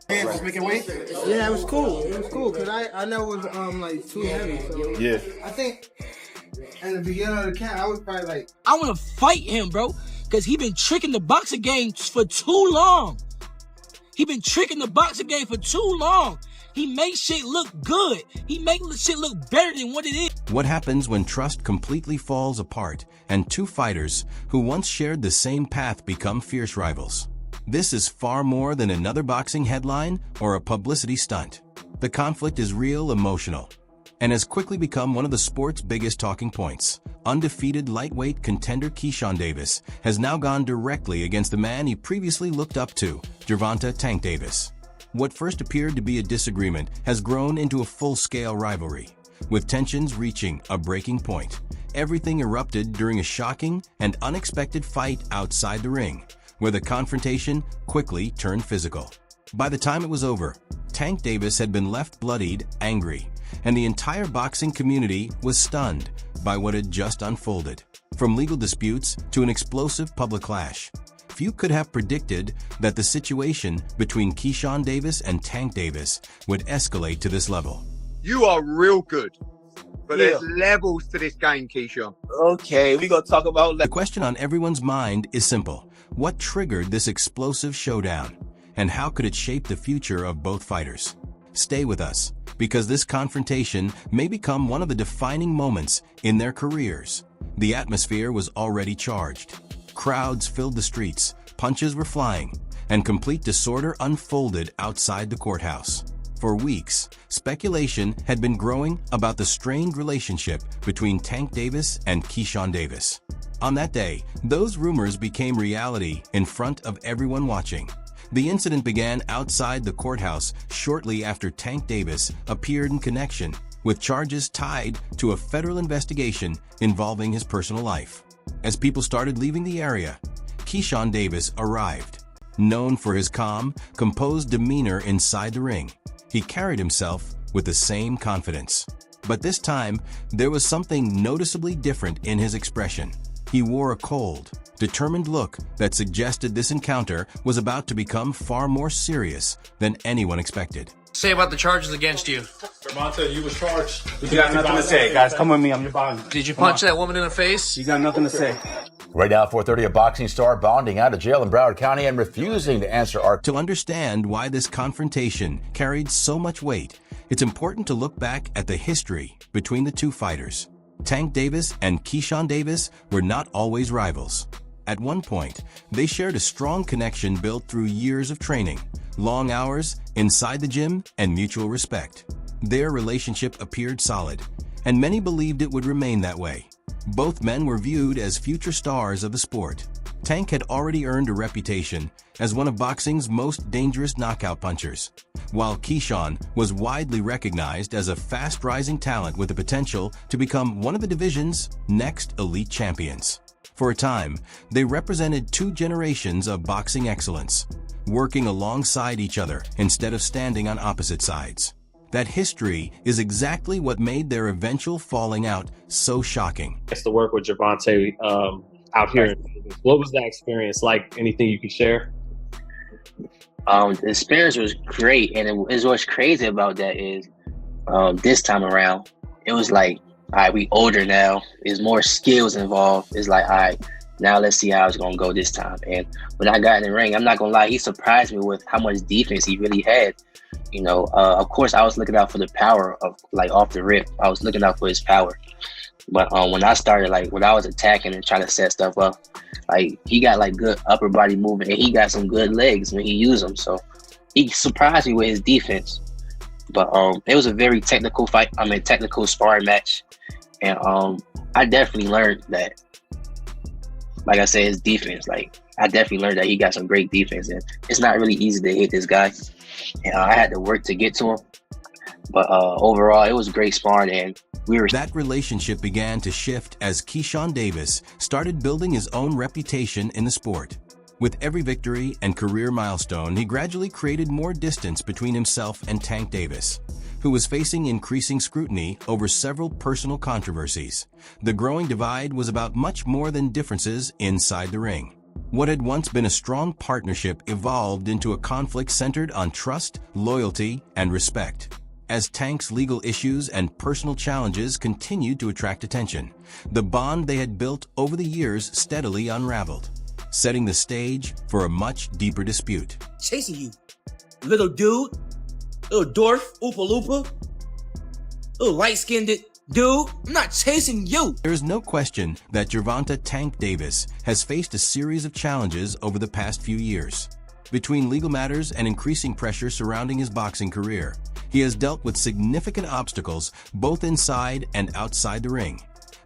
Just making weight? Yeah, it was cool. It was cool because I know it was like too heavy. So yeah. I think in the beginning of the camp, I was probably like, I want to fight him, bro, because he been tricking the boxing game for too long. He been tricking the boxing game for too long. He makes shit look good. He makes shit look better than what it is. What happens when trust completely falls apart and two fighters who once shared the same path become fierce rivals? This is far more than another boxing headline or a publicity stunt. The conflict is real, emotional, and has quickly become one of the sport's biggest talking points. Undefeated lightweight contender Keyshawn Davis has now gone directly against the man he previously looked up to, Gervonta Tank Davis. What first appeared to be a disagreement has grown into a full-scale rivalry, with tensions reaching a breaking point. Everything erupted during a shocking and unexpected fight outside the ring, where the confrontation quickly turned physical. By the time it was over, Tank Davis had been left bloodied, angry, and the entire boxing community was stunned by what had just unfolded. From legal disputes to an explosive public clash, few could have predicted that the situation between Keyshawn Davis and Tank Davis would escalate to this level. You are real good, but there's levels to this game, Keyshawn. Okay, we gonna talk about The question on everyone's mind is simple. What triggered this explosive showdown, and how could it shape the future of both fighters? Stay with us, because this confrontation may become one of the defining moments in their careers. The atmosphere was already charged. Crowds filled the streets, punches were flying, and complete disorder unfolded outside the courthouse. For weeks, speculation had been growing about the strained relationship between Tank Davis and Keyshawn Davis. On that day, those rumors became reality in front of everyone watching. The incident began outside the courthouse shortly after Tank Davis appeared in connection with charges tied to a federal investigation involving his personal life. As people started leaving the area, Keyshawn Davis arrived. Known for his calm, composed demeanor inside the ring, he carried himself with the same confidence. But this time, there was something noticeably different in his expression. He wore a cold, determined look that suggested this encounter was about to become far more serious than anyone expected. Say about the charges against you. Gervonta, you was charged. You got nothing to say, guys. Come with me. I'm your body. Did you punch that woman in the face? You got nothing to say. Right now, 4:30, a boxing star bonding out of jail in Broward County and refusing to answer our... To understand why this confrontation carried so much weight, it's important to look back at the history between the two fighters. Tank Davis and Keyshawn Davis were not always rivals. At one point, they shared a strong connection built through years of training, long hours inside the gym, and mutual respect. Their relationship appeared solid, and many believed it would remain that way. Both men were viewed as future stars of the sport. Tank had already earned a reputation as one of boxing's most dangerous knockout punchers, while Keyshawn was widely recognized as a fast-rising talent with the potential to become one of the division's next elite champions. For a time, they represented two generations of boxing excellence, working alongside each other instead of standing on opposite sides. That history is exactly what made their eventual falling out so shocking. It's to work with Gervonta out here. What was that experience like? Anything you could share? The experience was great, and what's crazy about that is this time around, it was like, all right, we older now. There's more skills involved. It's like, all right, now let's see how it's gonna go this time. And when I got in the ring, I'm not gonna lie, he surprised me with how much defense he really had. You know, of course, I was looking out for the power of, like, off the rip. I was looking out for his power. But when I started, like, when I was attacking and trying to set stuff up, like, he got, like, good upper body movement, and he got some good legs when he used them. So he surprised me with his defense. But it was a very technical fight. Technical sparring match. And I definitely learned that, like I said, his defense. Like, I definitely learned that he got some great defense. And it's not really easy to hit this guy. And I had to work to get to him. But overall, it was great sparring, and That relationship began to shift as Keyshawn Davis started building his own reputation in the sport. With every victory and career milestone, he gradually created more distance between himself and Tank Davis, who was facing increasing scrutiny over several personal controversies. The growing divide was about much more than differences inside the ring. What had once been a strong partnership evolved into a conflict centered on trust, loyalty, and respect. As Tank's legal issues and personal challenges continued to attract attention, the bond they had built over the years steadily unraveled, setting the stage for a much deeper dispute. Chasing you, little dude, little dwarf, Oopa Loopa, little light-skinned dude. I'm not chasing you. There is no question that Gervonta "Tank" Davis has faced a series of challenges over the past few years. Between legal matters and increasing pressure surrounding his boxing career, he has dealt with significant obstacles both inside and outside the ring.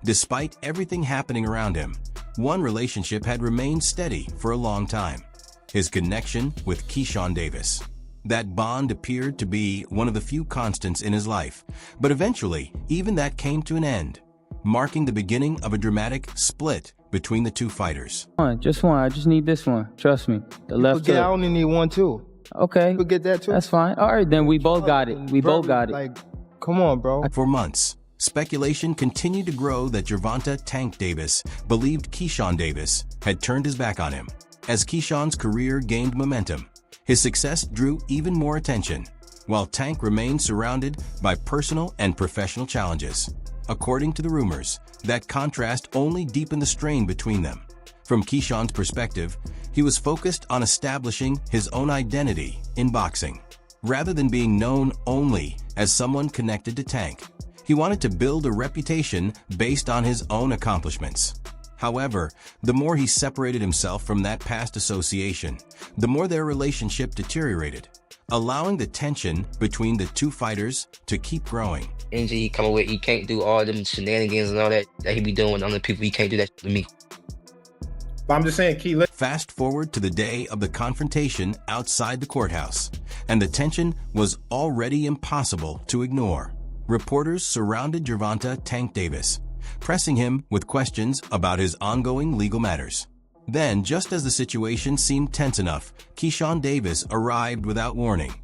Despite everything happening around him, one relationship had remained steady for a long time: his connection with Keyshawn Davis. That bond appeared to be one of the few constants in his life, but eventually, even that came to an end, marking the beginning of a dramatic split between the two fighters. Just one. I just need this one. Trust me. The left hook. I only need one too. Okay. You get that too. That's fine. All right, then we both got it. We both got it. Like, come on, bro. For months, speculation continued to grow that Gervonta "Tank" Davis believed Keyshawn Davis had turned his back on him. As Keyshawn's career gained momentum, his success drew even more attention, while Tank remained surrounded by personal and professional challenges. According to the rumors, that contrast only deepened the strain between them. From Keyshawn's perspective, he was focused on establishing his own identity in boxing. Rather than being known only as someone connected to Tank, he wanted to build a reputation based on his own accomplishments. However, the more he separated himself from that past association, the more their relationship deteriorated, allowing the tension between the two fighters to keep growing. Energy he coming with, he can't do all them shenanigans and all that he be doing with other people. He can't do that with me. But I'm just saying, Key. Fast forward to the day of the confrontation outside the courthouse, and the tension was already impossible to ignore. Reporters surrounded Gervonta "Tank" Davis, pressing him with questions about his ongoing legal matters. Then, just as the situation seemed tense enough, Keyshawn Davis arrived without warning,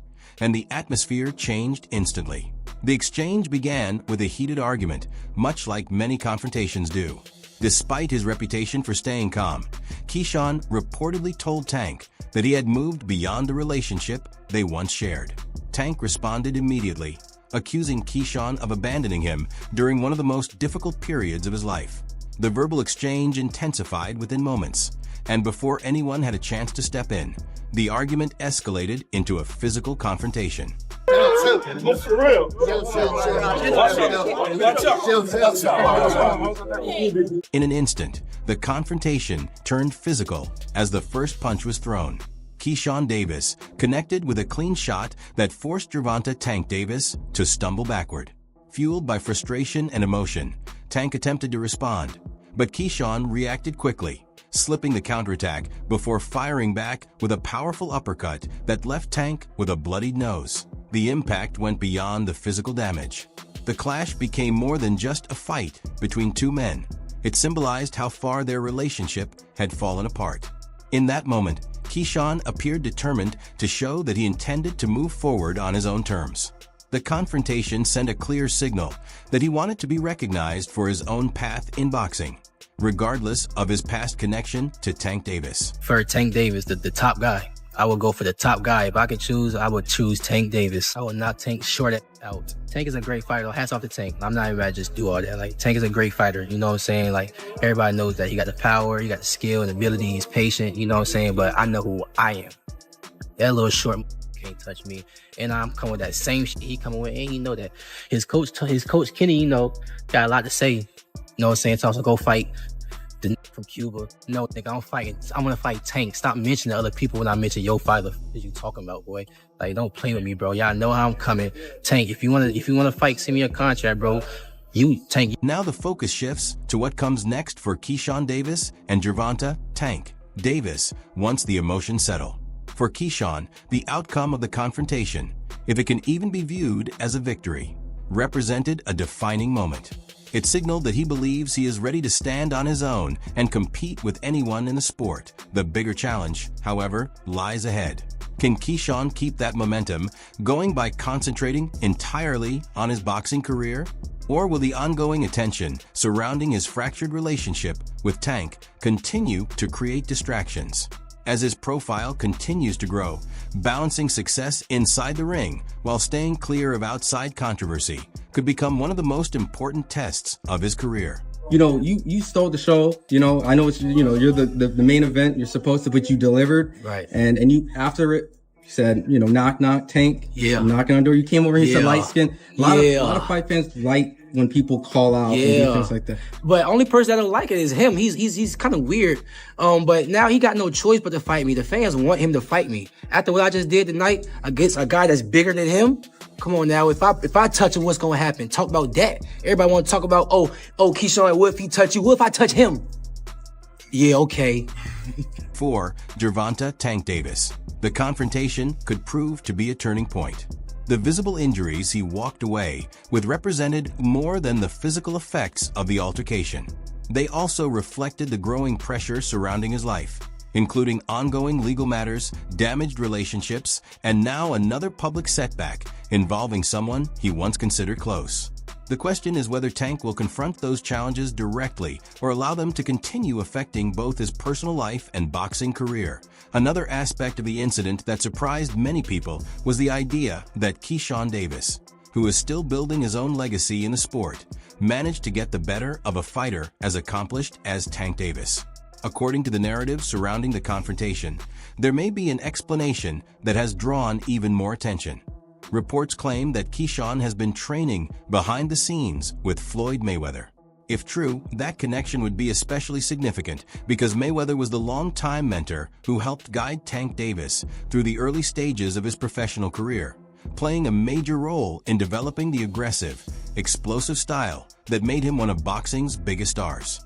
and the atmosphere changed instantly. The exchange began with a heated argument, much like many confrontations do. Despite his reputation for staying calm, Keyshawn reportedly told Tank that he had moved beyond the relationship they once shared. Tank responded immediately, accusing Keyshawn of abandoning him during one of the most difficult periods of his life. The verbal exchange intensified within moments, and before anyone had a chance to step in, the argument escalated into a physical confrontation. In an instant, the confrontation turned physical as the first punch was thrown. Keyshawn Davis connected with a clean shot that forced Gervonta "Tank" Davis to stumble backward. Fueled by frustration and emotion, Tank attempted to respond, but Keyshawn reacted quickly, slipping the counterattack before firing back with a powerful uppercut that left Tank with a bloodied nose. The impact went beyond the physical damage. The clash became more than just a fight between two men. It symbolized how far their relationship had fallen apart. In that moment, Keyshawn appeared determined to show that he intended to move forward on his own terms. The confrontation sent a clear signal that he wanted to be recognized for his own path in boxing, regardless of his past connection to Tank Davis. For Tank Davis, the top guy, I would go for the top guy. If I could choose, I would choose Tank Davis. I would not Tank short it out. Tank is a great fighter. Hats off to Tank. I'm not even about to just do all that. Like, Tank is a great fighter. You know what I'm saying? Like, everybody knows that he got the power, he got the skill and ability, he's patient, you know what I'm saying? But I know who I am. That little short can't touch me. And I'm coming with that same shit he coming with. And you know that his coach Kenny, you know, got a lot to say. You know what I'm saying? So go fight the from Cuba. No, nigga, I'm gonna fight Tank. Stop mentioning other people when I mention your fighter. What you talking about, boy? Like, don't play with me, bro. Y'all know how I'm coming. Tank, if you wanna fight, send me a contract, bro. You, Tank. Now the focus shifts to what comes next for Keyshawn Davis and Gervonta "Tank" Davis once the emotions settle. For Keyshawn, the outcome of the confrontation, if it can even be viewed as a victory, represented a defining moment. It signaled that he believes he is ready to stand on his own and compete with anyone in the sport. The bigger challenge, however, lies ahead. Can Keyshawn keep that momentum going by concentrating entirely on his boxing career? Or will the ongoing attention surrounding his fractured relationship with Tank continue to create distractions? As his profile continues to grow, balancing success inside the ring while staying clear of outside controversy could become one of the most important tests of his career. You know, you stole the show. You know, I know it's, you know, you're the main event. You're supposed to, but you delivered. Right. And you, after it, you said, you know, knock, knock, Tank. Yeah. I'm knocking on the door. You came over here, said light skin. A lot of fight fans like when people call out and do things like that. But only person that don't like it is him. He's kind of weird. But now he got no choice but to fight me. The fans want him to fight me. After what I just did tonight against a guy that's bigger than him, come on now. If I touch him, what's gonna happen? Talk about that. Everybody want to talk about, oh, Keyshawn, what if he touch you? What if I touch him? Yeah, okay. 4. Gervonta Tank Davis. The confrontation could prove to be a turning point. The visible injuries he walked away with represented more than the physical effects of the altercation. They also reflected the growing pressure surrounding his life, including ongoing legal matters, damaged relationships, and now another public setback involving someone he once considered close. The question is whether Tank will confront those challenges directly or allow them to continue affecting both his personal life and boxing career. Another aspect of the incident that surprised many people was the idea that Keyshawn Davis, who is still building his own legacy in the sport, managed to get the better of a fighter as accomplished as Tank Davis. According to the narrative surrounding the confrontation, there may be an explanation that has drawn even more attention. Reports claim that Keyshawn has been training behind the scenes with Floyd Mayweather. If true, that connection would be especially significant because Mayweather was the longtime mentor who helped guide Tank Davis through the early stages of his professional career, playing a major role in developing the aggressive, explosive style that made him one of boxing's biggest stars.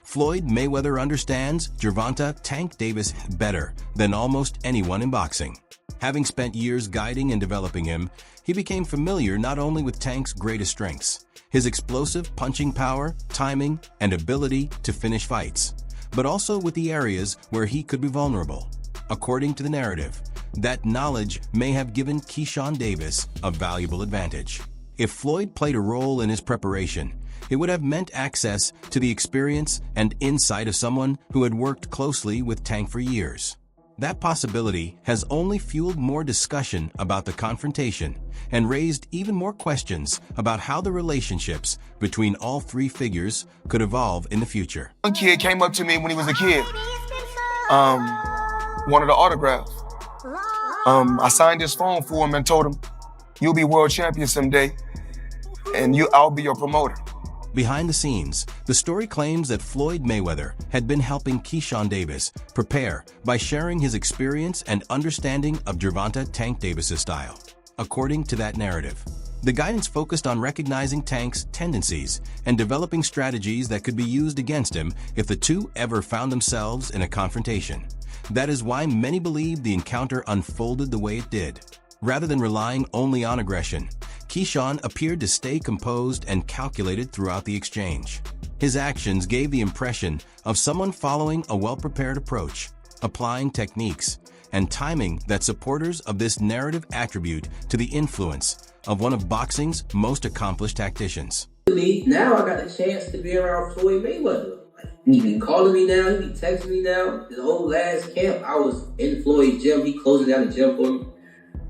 Floyd Mayweather understands Gervonta Tank Davis better than almost anyone in boxing. Having spent years guiding and developing him, he became familiar not only with Tank's greatest strengths, his explosive punching power, timing, and ability to finish fights, but also with the areas where he could be vulnerable. According to the narrative, that knowledge may have given Keyshawn Davis a valuable advantage. If Floyd played a role in his preparation, it would have meant access to the experience and insight of someone who had worked closely with Tank for years. That possibility has only fueled more discussion about the confrontation and raised even more questions about how the relationships between all three figures could evolve in the future. One kid came up to me when he was a kid, wanted an autograph. I signed his phone for him and told him, "You'll be world champion someday, and I'll be your promoter." Behind the scenes, the story claims that Floyd Mayweather had been helping Keyshawn Davis prepare by sharing his experience and understanding of Gervonta Tank Davis's style. According to that narrative, the guidance focused on recognizing Tank's tendencies and developing strategies that could be used against him if the two ever found themselves in a confrontation. That is why many believe the encounter unfolded the way it did. Rather than relying only on aggression, Keyshawn appeared to stay composed and calculated throughout the exchange. His actions gave the impression of someone following a well-prepared approach, applying techniques and timing that supporters of this narrative attribute to the influence of one of boxing's most accomplished tacticians. Now I got the chance to be around Floyd Mayweather. He be calling me now, he be texting me now. His whole last camp, I was in Floyd's gym. He closing down the gym for me.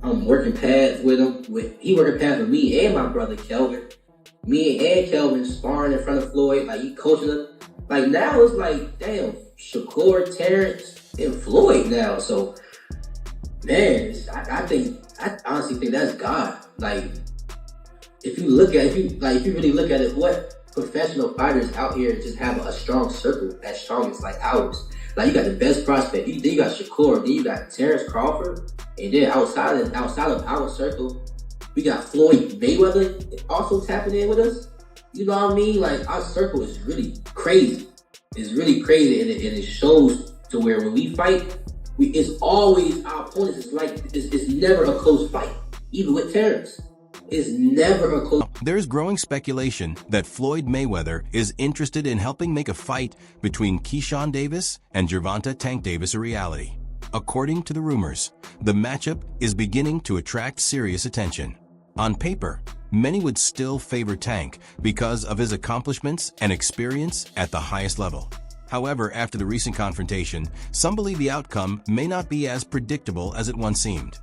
I'm working pads with him. He working pads with me and my brother Kelvin. Me and Kelvin sparring in front of Floyd. Like, he coaching us. Like, now it's like, damn, Shakur, Terrence, and Floyd now. So, man, I honestly think that's God. Like, if you really look at it, what professional fighters out here just have a strong circle as strong as like ours. Like, you got the best prospect. Then you got Shakur. Then you got Terrence Crawford. And then outside of our circle, we got Floyd Mayweather also tapping in with us. You know what I mean? Like, our circle is really crazy. It's really crazy, and it shows to where when we fight, it's always our opponents. It's like it's never a close fight, even with Terrence. It's never a close. There is growing speculation that Floyd Mayweather is interested in helping make a fight between Keyshawn Davis and Gervonta Tank Davis a reality. According to the rumors, the matchup is beginning to attract serious attention. On paper, many would still favor Tank because of his accomplishments and experience at the highest level. However, after the recent confrontation, some believe the outcome may not be as predictable as it once seemed.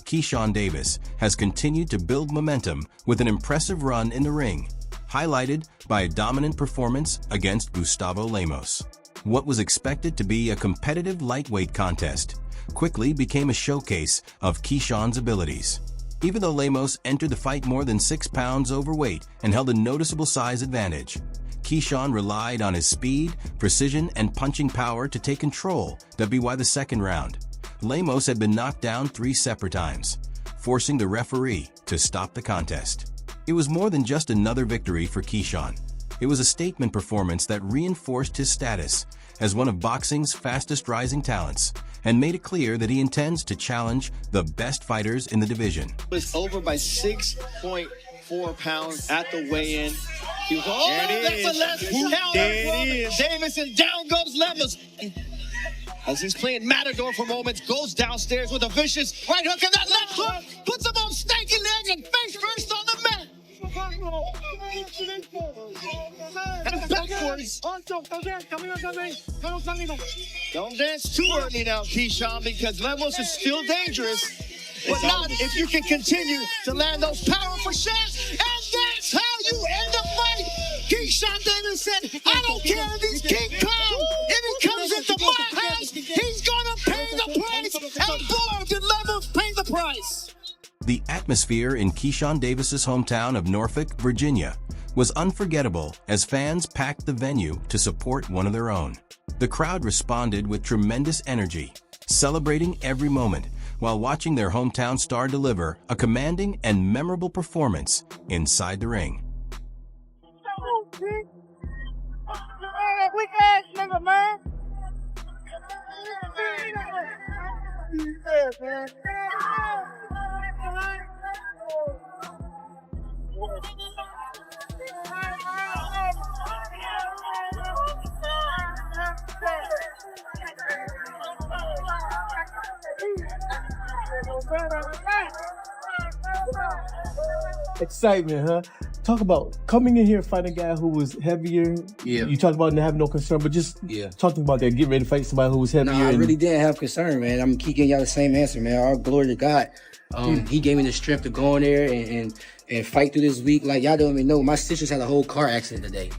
Keyshawn Davis has continued to build momentum with an impressive run in the ring, highlighted by a dominant performance against Gustavo Lemos. What was expected to be a competitive lightweight contest quickly became a showcase of Keyshawn's abilities. Even though Lemos entered the fight more than 6 pounds overweight and held a noticeable size advantage, Keyshawn relied on his speed, precision, and punching power to take control. By the second round, Lemos had been knocked down 3 separate times, forcing the referee to stop the contest. It was more than just another victory for Keyshawn. It was a statement performance that reinforced his status as one of boxing's fastest rising talents and made it clear that he intends to challenge the best fighters in the division. Was over by 6.4 pounds at the weigh-in. He was, that's a left counter. There it is. Davis, and down goes Lemos. As he's playing Matador for moments, goes downstairs with a vicious right hook, and that left hook puts him on stanky leg and face first on the mat. And backwards. Don't dance too early now, Keyshawn, because Lemos is still dangerous. But not if you can continue to land those powerful shots. And that's how you end the fight. Keyshawn Davis said, I don't care if he's King Kong. If he comes into my house, he's going to pay the price. And boy, did Lemos pay the price. The atmosphere in Keyshawn Davis's hometown of Norfolk, Virginia, was unforgettable as fans packed the venue to support one of their own. The crowd responded with tremendous energy, celebrating every moment while watching their hometown star deliver a commanding and memorable performance inside the ring. Excitement, huh? Talk about coming in here fighting a guy who was heavier. Yeah. You talked about not having no concern, but just talking about that, getting ready to fight somebody who was heavier. No, I really didn't have concern, man. I'm keep giving y'all the same answer, man. All glory to God. He gave me the strength to go in there and fight through this week. Like, y'all don't even know, my sisters had a whole car accident today.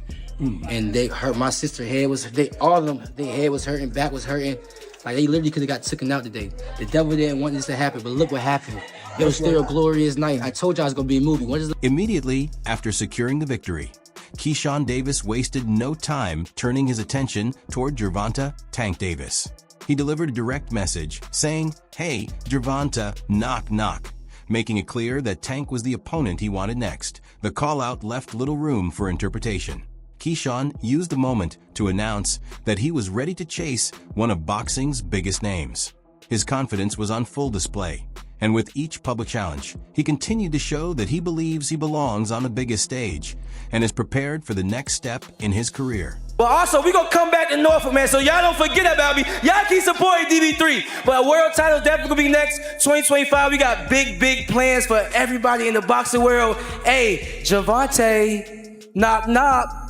And they hurt, my sister's head was, all of them, their head was hurting, back was hurting. Like, they literally could have got taken out today. The devil didn't want this to happen, but look what happened. It was still a glorious night. I told y'all it was going to be a movie. Immediately after securing the victory, Keyshawn Davis wasted no time turning his attention toward Gervonta Tank Davis. He delivered a direct message saying, "Hey, Gervonta, knock, knock," making it clear that Tank was the opponent he wanted next. The call-out left little room for interpretation. Keyshawn used the moment to announce that he was ready to chase one of boxing's biggest names. His confidence was on full display, and with each public challenge, he continued to show that he believes he belongs on the biggest stage and is prepared for the next step in his career. But also, we gonna come back to Norfolk, man, so y'all don't forget about me. Y'all keep supporting DB3. But world title definitely gonna be next, 2025. We got big plans for everybody in the boxing world. Hey, Gervonta, knock, knock.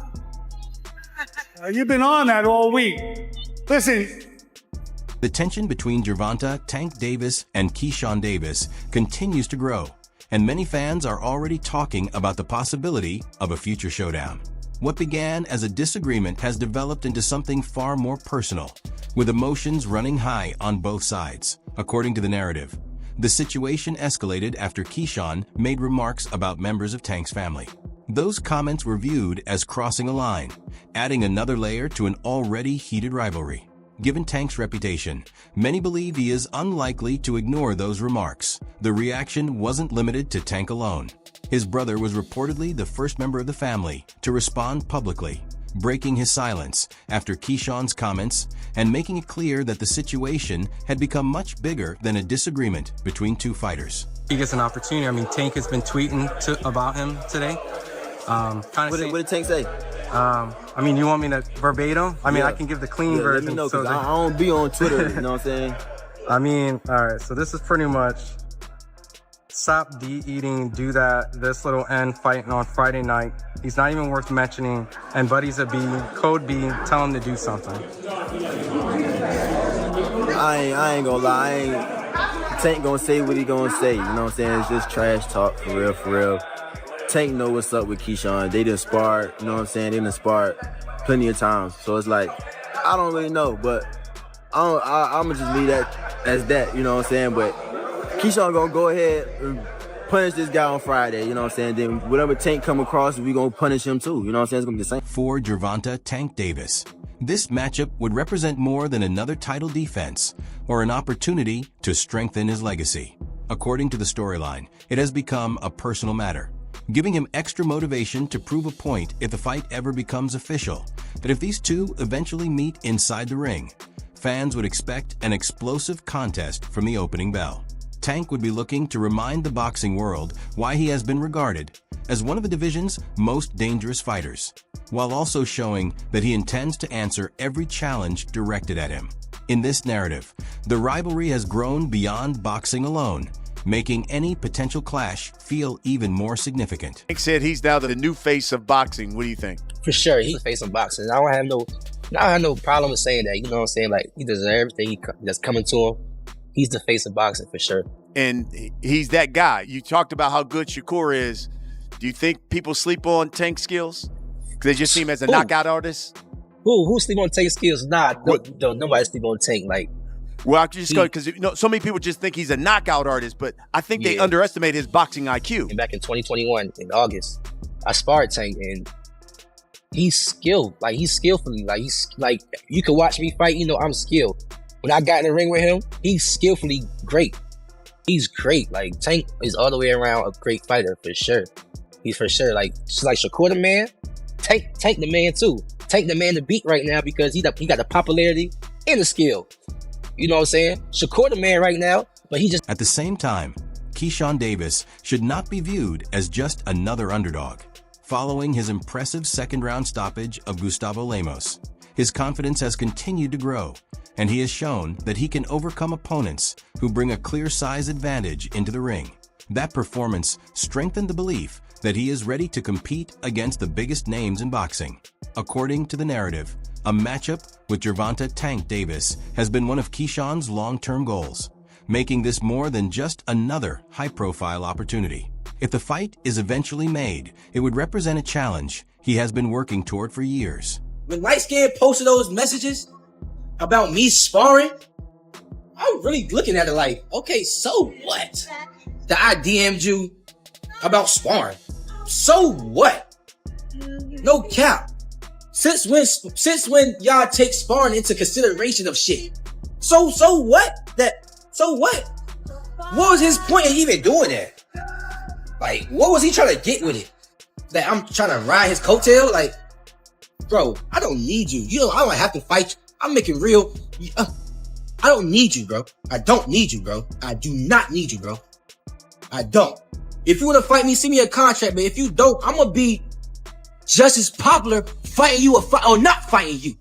You've been on that all week. Listen. The tension between Gervonta, Tank Davis, and Keyshawn Davis continues to grow, and many fans are already talking about the possibility of a future showdown. What began as a disagreement has developed into something far more personal, with emotions running high on both sides. According to the narrative, the situation escalated after Keyshawn made remarks about members of Tank's family. Those comments were viewed as crossing a line, adding another layer to an already heated rivalry. Given Tank's reputation, many believe he is unlikely to ignore those remarks. The reaction wasn't limited to Tank alone. His brother was reportedly the first member of the family to respond publicly, breaking his silence after Keyshawn's comments and making it clear that the situation had become much bigger than a disagreement between two fighters. He gets an opportunity. I mean, Tank has been tweeting about him today. What did Tank say? I mean, you want me to verbatim? I mean, I can give the clean version. Let me know, because I don't be on Twitter, you know what I'm saying? I mean, all right, so this is pretty much stop eating, do that, this little N fighting on Friday night. He's not even worth mentioning. And Buddy's a B, code B, tell him to do something. I ain't gonna lie. Tank gonna say what he gonna say. You know what I'm saying? It's just trash talk, for real, for real. Tank know what's up with Keyshawn. They done sparred, you know what I'm saying? They done sparred plenty of times. So it's like, I don't really know, but I'm gonna just leave that as that, you know what I'm saying? But Keyshawn gonna go ahead and punish this guy on Friday, you know what I'm saying? Then whatever Tank come across, we gonna punish him too, you know what I'm saying? It's gonna be the same. For Gervonta Tank Davis, this matchup would represent more than another title defense or an opportunity to strengthen his legacy. According to the storyline, it has become a personal matter, giving him extra motivation to prove a point if the fight ever becomes official, that if these two eventually meet inside the ring, fans would expect an explosive contest from the opening bell. Tank would be looking to remind the boxing world why he has been regarded as one of the division's most dangerous fighters, while also showing that he intends to answer every challenge directed at him. In this narrative, the rivalry has grown beyond boxing alone, making any potential clash feel even more significant. Tank said he's now the new face of boxing. What do you think? For sure, he's the face of boxing. I don't have no problem with saying that. You know what I'm saying? Like, he deserves everything that's coming to him. He's the face of boxing for sure. And he's that guy. You talked about how good Shakur is. Do you think people sleep on Tank's skills? Because they just see him as a knockout artist? Who sleep on Tank's skills? Nah, nobody sleep on Tank. Like, well, I just go because so many people just think he's a knockout artist, but I think they underestimate his boxing IQ. And back in 2021, in August, I sparred Tank, and he's skilled. Like, he's skillfully. Like, he's like, you can watch me fight. You know, I'm skilled. When I got in the ring with him, he's skillfully great. He's great. Like, Tank is all the way around a great fighter for sure. He's for sure like Shakur the man. Tank the man too. Tank the man to beat right now because he got the popularity and the skill. You know what I'm saying? Shakur the man right now, but he just... At the same time, Keyshawn Davis should not be viewed as just another underdog. Following his impressive second-round stoppage of Gustavo Lemos, his confidence has continued to grow, and he has shown that he can overcome opponents who bring a clear size advantage into the ring. That performance strengthened the belief that he is ready to compete against the biggest names in boxing. According to the narrative, a matchup with Gervonta Tank Davis has been one of Keyshawn's long-term goals, making this more than just another high-profile opportunity. If the fight is eventually made, it would represent a challenge he has been working toward for years. When Light Skin posted those messages about me sparring, I'm really looking at it like, okay, so what? That I DM'd you about sparring. So what? No cap. Since when y'all take sparring into consideration of shit? So what? So what? What was his point in even doing that? Like, what was he trying to get with it? That I'm trying to ride his coattail? Like, bro, I don't need you. I don't have to fight you. I'm making real. I don't need you, bro. I don't need you, bro. I do not need you, bro. I don't. If you want to fight me, send me a contract. But if you don't, I'm going to be just as popular fighting you or not fighting you.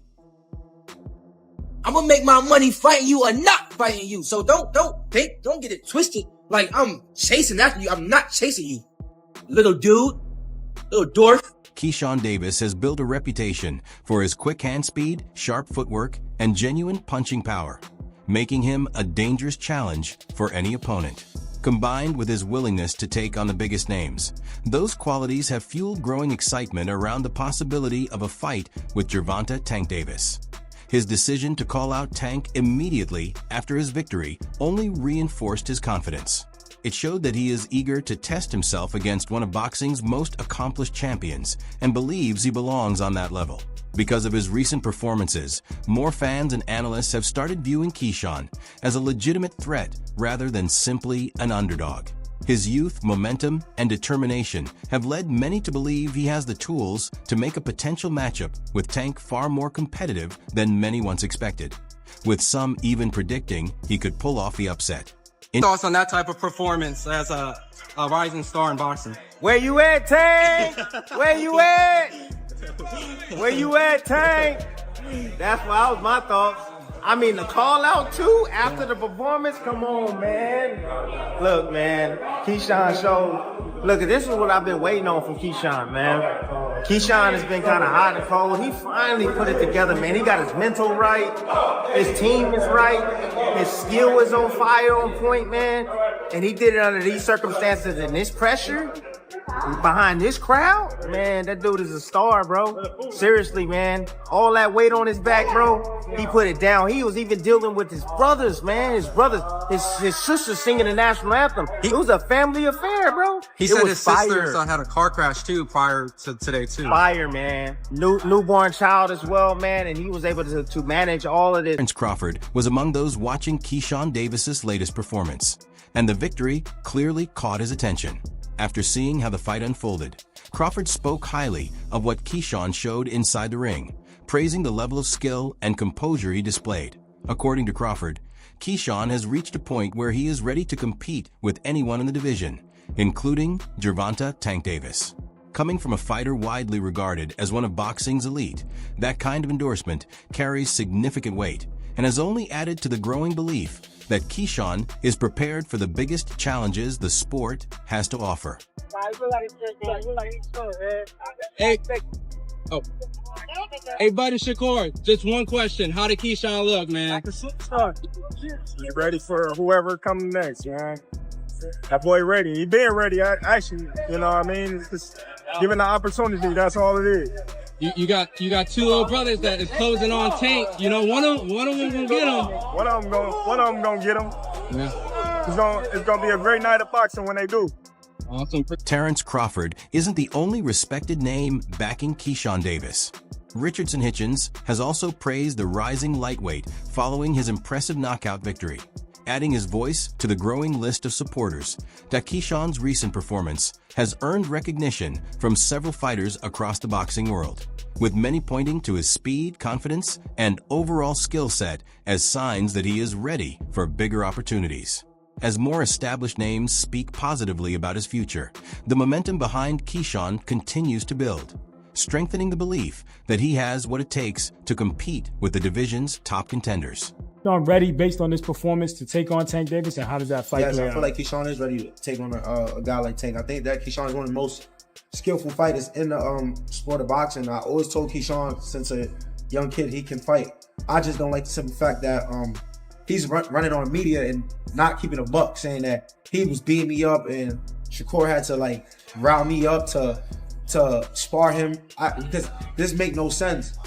I'm going to make my money fighting you or not fighting you. So don't get it twisted like I'm chasing after you. I'm not chasing you. Little dude. Little dwarf. Keyshawn Davis has built a reputation for his quick hand speed, sharp footwork, and genuine punching power, making him a dangerous challenge for any opponent. Combined with his willingness to take on the biggest names, those qualities have fueled growing excitement around the possibility of a fight with Gervonta Tank Davis. His decision to call out Tank immediately after his victory only reinforced his confidence. It showed that he is eager to test himself against one of boxing's most accomplished champions and believes he belongs on that level. Because of his recent performances, more fans and analysts have started viewing Keyshawn as a legitimate threat rather than simply an underdog. His youth, momentum, and determination have led many to believe he has the tools to make a potential matchup with Tank far more competitive than many once expected, with some even predicting he could pull off the upset. Thoughts on that type of performance as a rising star in boxing? Where you at, Tank? Where you at? Where you at, Tank? That was my thoughts. I mean, the call out too after the performance. Come on, man. Look, man. Keyshawn showed. Look, this is what I've been waiting on from Keyshawn, man. Keyshawn has been kind of hot and cold. He finally put it together, man. He got his mental right. His team is right. His skill is on fire, on point, man. And he did it under these circumstances and this pressure. Behind this crowd, man, that dude is a star, bro. Seriously, man. All that weight on his back, bro, he put it down. He was even dealing with his brothers, man. His brothers, his sisters singing the national anthem. It was a family affair, bro. He said his sister had a car crash too prior to today too. Fire, man. Newborn child as well, man, and he was able to manage all of this. Terence Crawford was among those watching Keyshawn Davis's latest performance, and the victory clearly caught his attention. After seeing how the fight unfolded, Crawford spoke highly of what Keyshawn showed inside the ring, praising the level of skill and composure he displayed. According to Crawford, Keyshawn has reached a point where he is ready to compete with anyone in the division, including Gervonta "Tank" Davis. Coming from a fighter widely regarded as one of boxing's elite, that kind of endorsement carries significant weight and has only added to the growing belief that Keyshawn is prepared for the biggest challenges the sport has to offer. Hey, hey, buddy Shakur, just one question. How did Keyshawn look, man? Like a superstar. He ready for whoever coming next, man. That boy ready. He been ready, actually. You know what I mean? It's just given the opportunity, that's all it is. You got two little brothers that is closing on Tank. You know, one of them gonna get him. One of them gonna get him. Yeah. It's gonna be a great night of boxing when they do. Awesome. Terence Crawford isn't the only respected name backing Keyshawn Davis. Richardson Hitchens has also praised the rising lightweight following his impressive knockout victory, adding his voice to the growing list of supporters that Keyshawn's recent performance has earned recognition from several fighters across the boxing world, with many pointing to his speed, confidence, and overall skill set as signs that he is ready for bigger opportunities. As more established names speak positively about his future, the momentum behind Keyshawn continues to build, strengthening the belief that he has what it takes to compete with the division's top contenders. I'm ready based on this performance to take on Tank Davis, and how does that fight play I feel like Keyshawn is ready to take on a guy like Tank. I think that Keyshawn is one of the most skillful fighters in the sport of boxing. I always told Keyshawn since a young kid he can fight. I just don't like the simple fact that he's running on media and not keeping a buck, saying that he was beating me up and Shakur had to like round me up to spar him. Because this make no sense.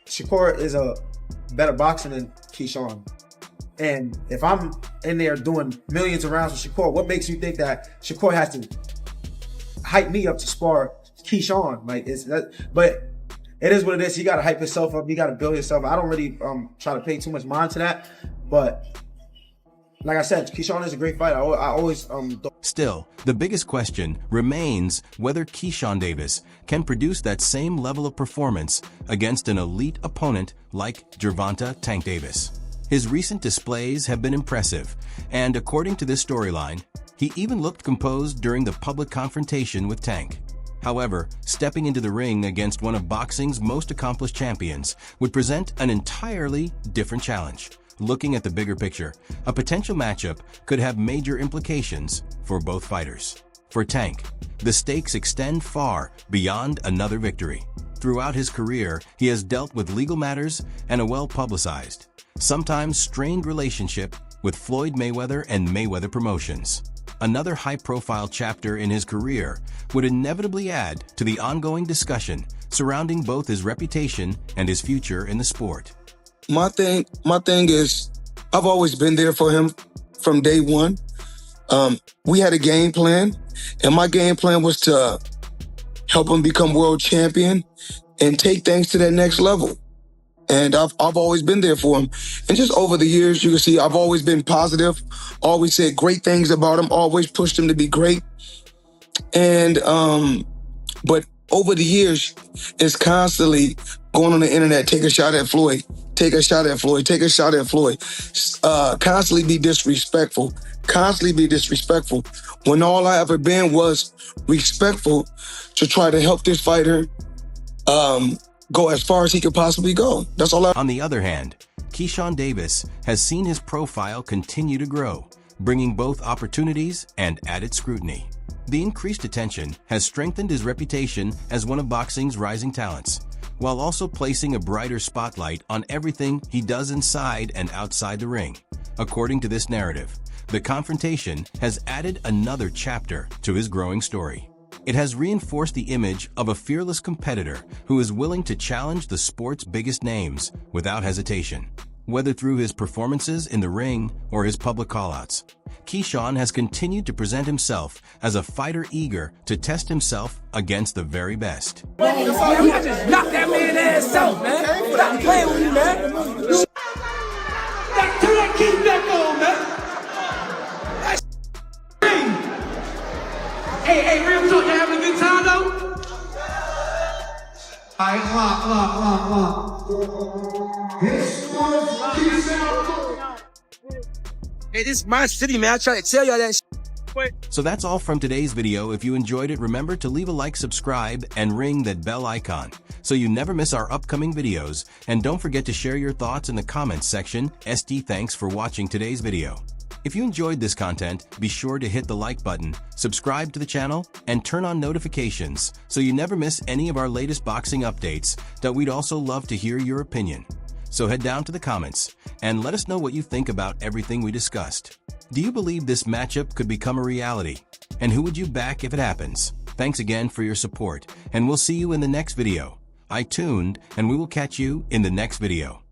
Shakur is a better boxer than Keyshawn. And if I'm in there doing millions of rounds with Shakur, what makes you think that Shakur has to hype me up to spar Keyshawn? Like, it's that, but it is what it is. He got to hype himself up. He got to build himself. I don't really try to pay too much mind to that. But like I said, Keyshawn is a great fighter. I always Still, the biggest question remains whether Keyshawn Davis can produce that same level of performance against an elite opponent like Gervonta "Tank" Davis. His recent displays have been impressive, and according to this storyline, he even looked composed during the public confrontation with Tank. However, stepping into the ring against one of boxing's most accomplished champions would present an entirely different challenge. Looking at the bigger picture, a potential matchup could have major implications for both fighters. For Tank, the stakes extend far beyond another victory. Throughout his career, he has dealt with legal matters and a well-publicized, sometimes strained relationship with Floyd Mayweather and Mayweather Promotions. Another high-profile chapter in his career would inevitably add to the ongoing discussion surrounding both his reputation and his future in the sport. My thing is, I've always been there for him from day one. We had a game plan, and my game plan was to help him become world champion and take things to that next level. And I've always been there for him. And just over the years, you can see I've always been positive, always said great things about him, always pushed him to be great. And, but over the years, it's constantly going on the internet, take a shot at Floyd, take a shot at Floyd, take a shot at Floyd. Constantly be disrespectful, when all I ever been was respectful to try to help this fighter go as far as he could possibly go. That's all. On the other hand, Keyshawn Davis has seen his profile continue to grow, bringing both opportunities and added scrutiny. The increased attention has strengthened his reputation as one of boxing's rising talents, while also placing a brighter spotlight on everything he does inside and outside the ring. According to this narrative, the confrontation has added another chapter to his growing story. It has reinforced the image of a fearless competitor who is willing to challenge the sport's biggest names without hesitation. Whether through his performances in the ring or his public callouts, Keyshawn has continued to present himself as a fighter eager to test himself against the very best. Man, we just knock that man ass out, man. Stop playing with me, man. Keep that going, man. Hey, real talk, you having a good time, though? All right, Hey, this is my city, man. I try to tell y'all that shit. So that's all from today's video. If you enjoyed it, remember to leave a like, subscribe, and ring that bell icon so you never miss our upcoming videos. And don't forget to share your thoughts in the comments section. Thanks for watching today's video. If you enjoyed this content, be sure to hit the like button, subscribe to the channel, and turn on notifications so you never miss any of our latest boxing updates. That we'd also love to hear your opinion. So head down to the comments and let us know what you think about everything we discussed. Do you believe this matchup could become a reality? And who would you back if it happens? Thanks again for your support, and we'll see you in the next video. I tuned, and we will catch you in the next video.